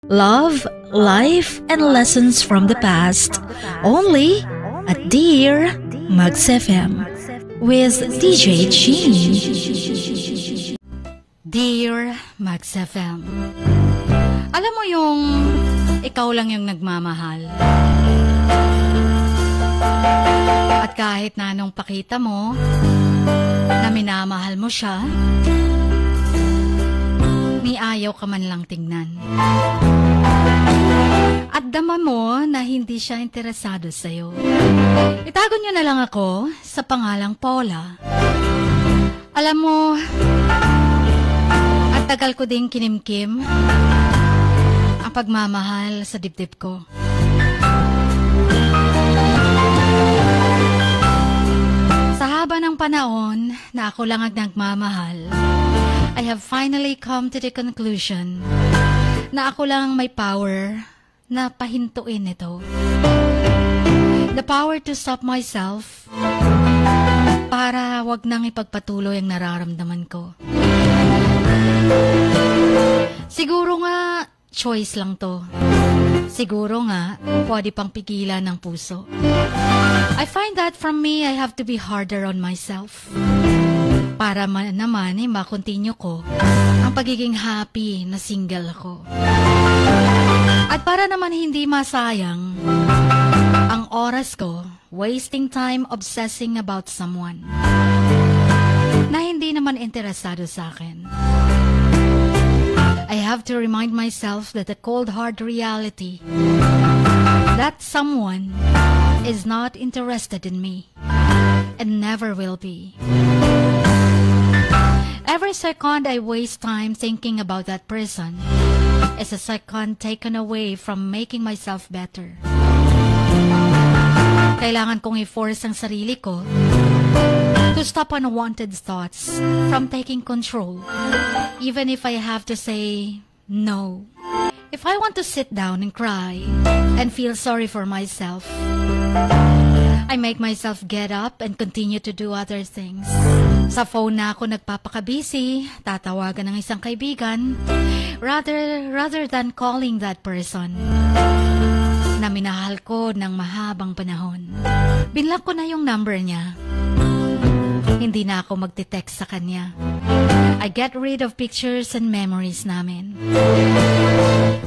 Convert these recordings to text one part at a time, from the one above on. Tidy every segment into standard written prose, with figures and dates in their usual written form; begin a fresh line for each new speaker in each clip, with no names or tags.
Love, life, and lessons from the past. Only at Dear Mags FM with DJ Chin. Dear Mags FM. Alam mo yung ikaw lang yung nagmamahal. At kahit na anong pakita mo na minamahal mo siya, ni ayaw ka man lang tingnan. At dama mo na hindi siya interesado sa'yo. Itago niyo na lang ako sa pangalang Paula. Alam mo, at tagal ko ding kinimkim ang pagmamahal sa dibdib ko. Sa haba ng panahon na ako lang ang nagmamahal, I have finally come to the conclusion na ako lang may power na pahintuin ito. The power to stop myself para wag nang ipagpatuloy ang nararamdaman ko. Siguro nga, choice lang to. Siguro nga, pwede pang pigilan ng puso. I find that from me, I have to be harder on myself. Para naman makontinue ko ang pagiging happy na single ako. At para naman hindi masayang ang oras ko wasting time obsessing about someone na hindi naman interesado sa akin. I have to remind myself that the cold hard reality that someone is not interested in me and never will be. Every second I waste time thinking about that person is a second taken away from making myself better. Kailangan kong i-force ang sarili ko to stop unwanted thoughts from taking control, even if I have to say no. If I want to sit down and cry and feel sorry for myself, I make myself get up and continue to do other things. Sa phone na ako nagpapakabisi, tatawagan ng isang kaibigan, rather than calling that person na minahal ko ng mahabang panahon. Binlock ko na yung number niya. Hindi na ako magte-text sa kanya. I get rid of pictures and memories namin.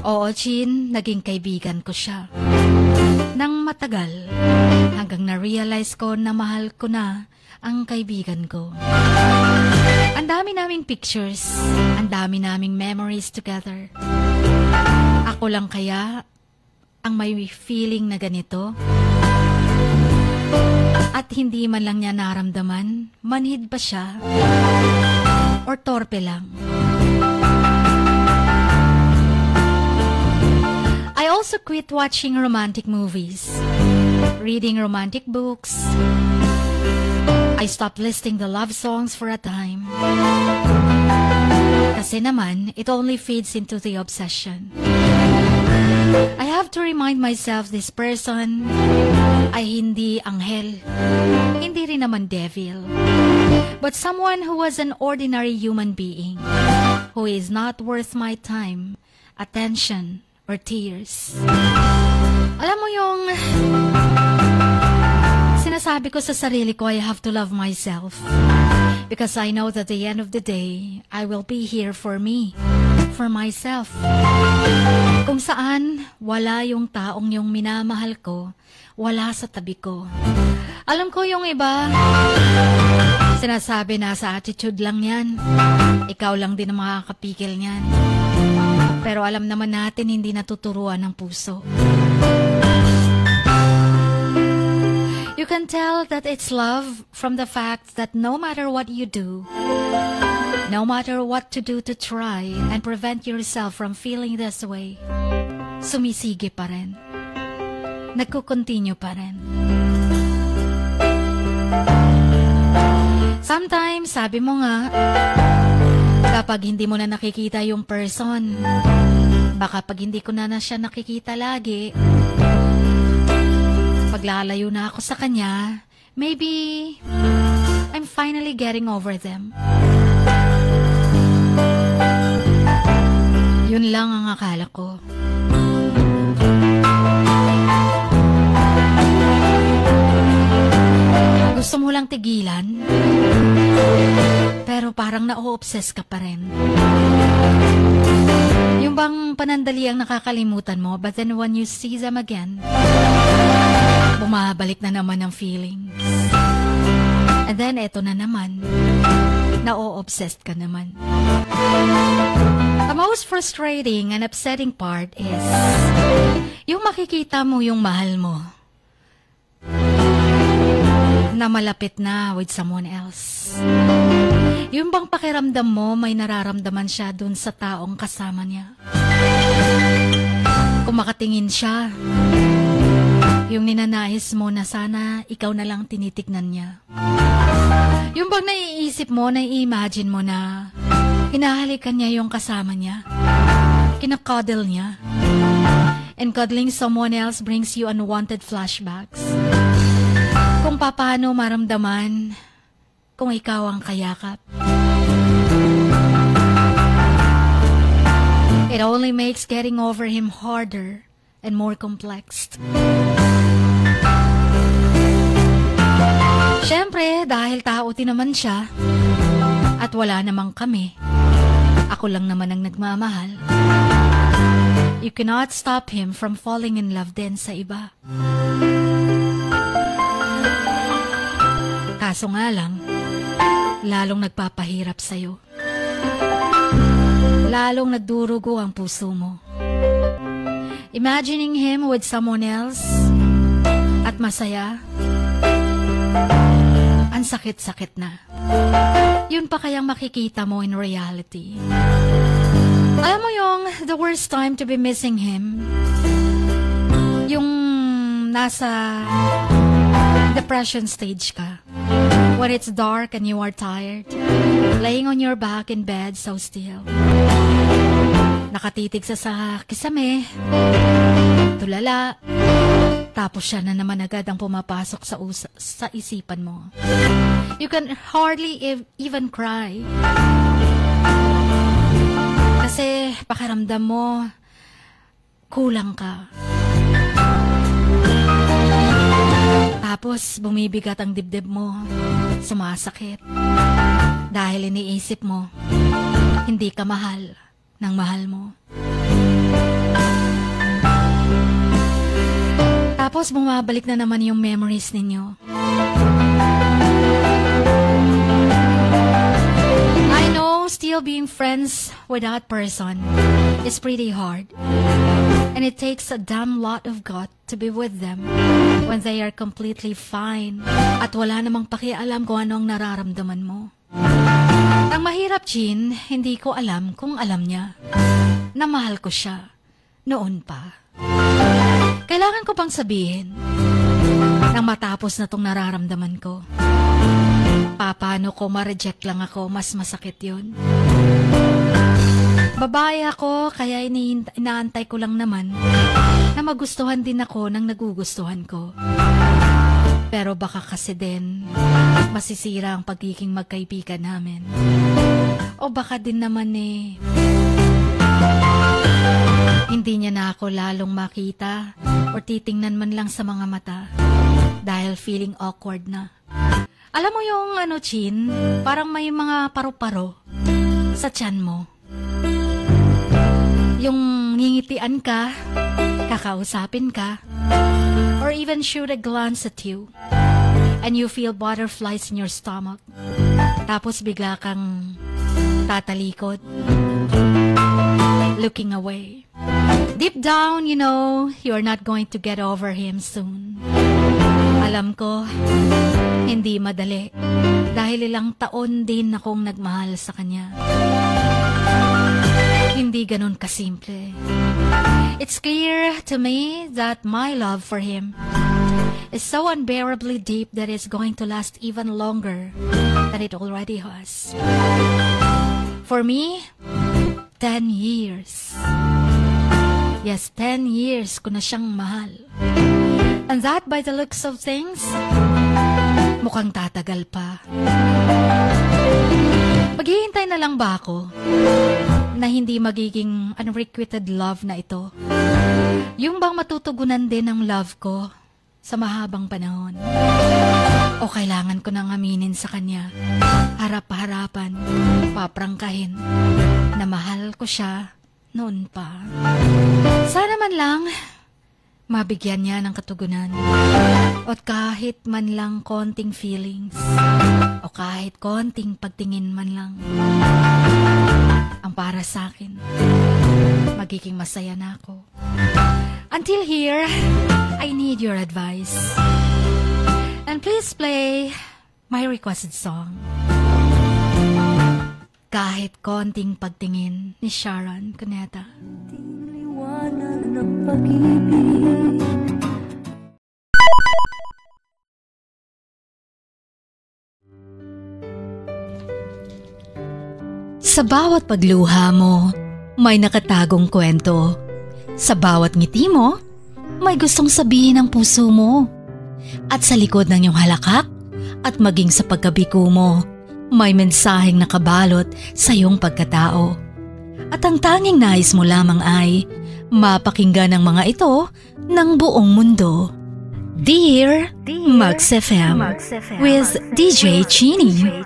Oo, Chin, naging kaibigan ko siya. Nang matagal, hanggang na-realize ko na mahal ko na ang kaibigan ko. Ang dami naming pictures, ang dami naming memories together. Ako lang kaya ang may feeling na ganito? At hindi man lang niya naramdaman, manhid ba siya? Or torpe lang? I also quit watching romantic movies, reading romantic books. I stopped listing the love songs for a time. Kasi naman, it only feeds into the obsession. I have to remind myself this person ay hindi anghel, hindi rin naman devil, but someone who was an ordinary human being, who is not worth my time, attention, or tears. Alam mo yung sinasabi ko sa sarili ko, I have to love myself. Because I know that at the end of the day, I will be here for me, for myself. Kung saan, wala yung taong yung minamahal ko, wala sa tabi ko. Alam ko yung iba, sinasabi na sa attitude lang yan. Ikaw lang din ang makakapigil niyan. Pero alam naman natin hindi natuturuan ng puso. You can tell that it's love from the fact that no matter what you do, no matter what to do to try and prevent yourself from feeling this way, sumisige pa rin. Nagko-continue pa rin. Sometimes, sabi mo nga, kapag hindi mo na nakikita yung person, baka pag hindi ko na siya nakikita lagi, paglalayo na ako sa kanya, maybe I'm finally getting over them. Yun lang ang akala ko. Gusto mo lang tigilan, pero parang na-o-obsess ka pa rin. Yung bang panandali ang nakakalimutan mo, but then when you see them again, bumabalik na naman ang feelings. And then eto na naman, na-o-obsessed ka naman. The most frustrating and upsetting part is yung makikita mo yung mahal mo na malapit na with someone else. Yung bang pakiramdam mo may nararamdaman siya dun sa taong kasama niya. Kung makatingin siya, yung ninanais mo na sana ikaw na lang tinitignan niya. Yung bang naiisip mo, nai-imagine mo na hinahalikan niya yung kasama niya, kinakuddle niya, and cuddling someone else brings you unwanted flashbacks. Kung paano maramdaman kung ikaw ang kayakap. It only makes getting over him harder and more complex. Siyempre, dahil tao din naman siya at wala namang kami, ako lang naman ang nagmamahal. You cannot stop him from falling in love din sa iba. Kaso nga lang, lalong nagpapahirap sa'yo. Lalong nagdurugo ang puso mo. Imagining him with someone else at masaya, ang sakit-sakit na. Yun pa kayang makikita mo in reality. Alam mo yung the worst time to be missing him, yung nasa depression stage ka. When it's dark and you are tired, laying on your back in bed so still. Nakatitig sa kisame, tulala, tapos siya na naman agad ang pumapasok sa isipan mo. You can hardly even cry. Kasi pakiramdam mo, kulang ka. Tapos, bumibigat ang dibdib mo, sumasakit. Dahil iniisip mo, hindi ka mahal ng mahal mo. Tapos, bumabalik na naman yung memories ninyo. I know, still being friends with that person is pretty hard. And it takes a damn lot of gut to be with them when they are completely fine at wala namang pakialam kung ano ang nararamdaman mo. Ang mahirap, Jean, hindi ko alam kung alam niya na mahal ko siya noon pa. Kailangan ko pang sabihin nang matapos na tong nararamdaman ko. Paano ko ma-reject lang ako, mas masakit yun. Babae ako, kaya inaantay ko lang naman na magustuhan din ako ng nagugustuhan ko. Pero baka kasi din masisira ang pagiging magkaibigan namin. O baka din naman hindi niya na ako lalong makita o titingnan man lang sa mga mata dahil feeling awkward na. Alam mo yung Chin, parang may mga paru-paro sa tiyan mo. Yung ngingitian ka, kakausapin ka, or even shoot a glance at you, and you feel butterflies in your stomach. Tapos bigla kang tatalikod, looking away. Deep down, you know, you're not going to get over him soon. Alam ko, hindi madali, dahil ilang taon din akong nagmahal sa kanya. Hindi ganun kasimple. It's clear to me that my love for him is so unbearably deep that it's going to last even longer than it already has. For me, 10 years. Yes, 10 years ko na siyang mahal. And that, by the looks of things, mukhang tatagal pa. Maghihintay na lang ba ako na hindi magiging unrequited love na ito. Yung bang matutugunan din ang love ko sa mahabang panahon. O kailangan ko nang aminin sa kanya, harap-harapan, paprangkahin, na mahal ko siya noon pa. Sana man lang, mabigyan niya ng katugunan. O kahit man lang konting feelings. O kahit konting pagtingin man lang. Ang para sa akin, magiging masaya na ako. Until here, I need your advice. And please play my requested song. Kahit konting pagtingin ni Sharon Cuneta.
Liwanag ng pag-ibig.
Sa bawat pagluha mo, may nakatagong kwento. Sa bawat ngiti mo, may gustong sabihin ang puso mo. At sa likod ng iyong halakak at maging sa pagkabiko mo, may mensaheng nakabalot sa iyong pagkatao. At ang tanging nais mo lamang ay mapakinggan ang mga ito ng buong mundo. Dear Max FM with DJ Chini.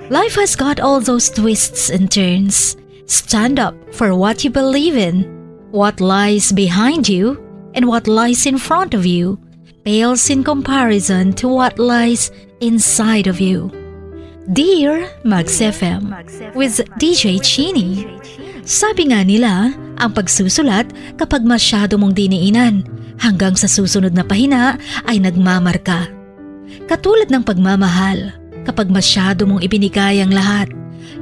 Life has got all those twists and turns. Stand up for what you believe in. What lies behind you and what lies in front of you pales in comparison to what lies inside of you. Dear Max FM with DJ Chini. Sabi nga nila, ang pagsusulat kapag masyado mong diniinan hanggang sa susunod na pahina ay nagmamarka. Katulad ng pagmamahal, kapag masyado mong ibinigay ang lahat,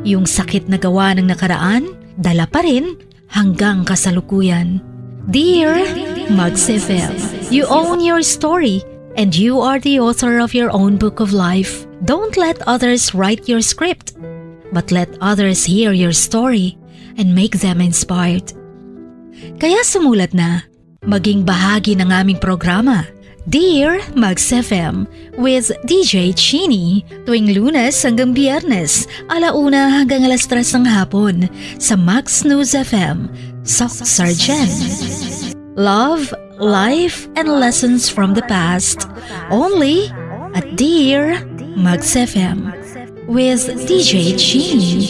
yung sakit na gawa ng nakaraan, dala pa rin hanggang kasalukuyan. Dear Max FM, you own your story and you are the author of your own book of life. Don't let others write your script, but let others hear your story and make them inspired. Kaya sumulat na, maging bahagi ng aming programa, Dear Max FM with DJ Chini, tuwing Lunes hanggang Biyernes, 1:00 hanggang 3:00 ng hapon sa Max News FM, Sock Sargent. Love, life, and lessons from the past, only at Dear Max FM with DJ Chini.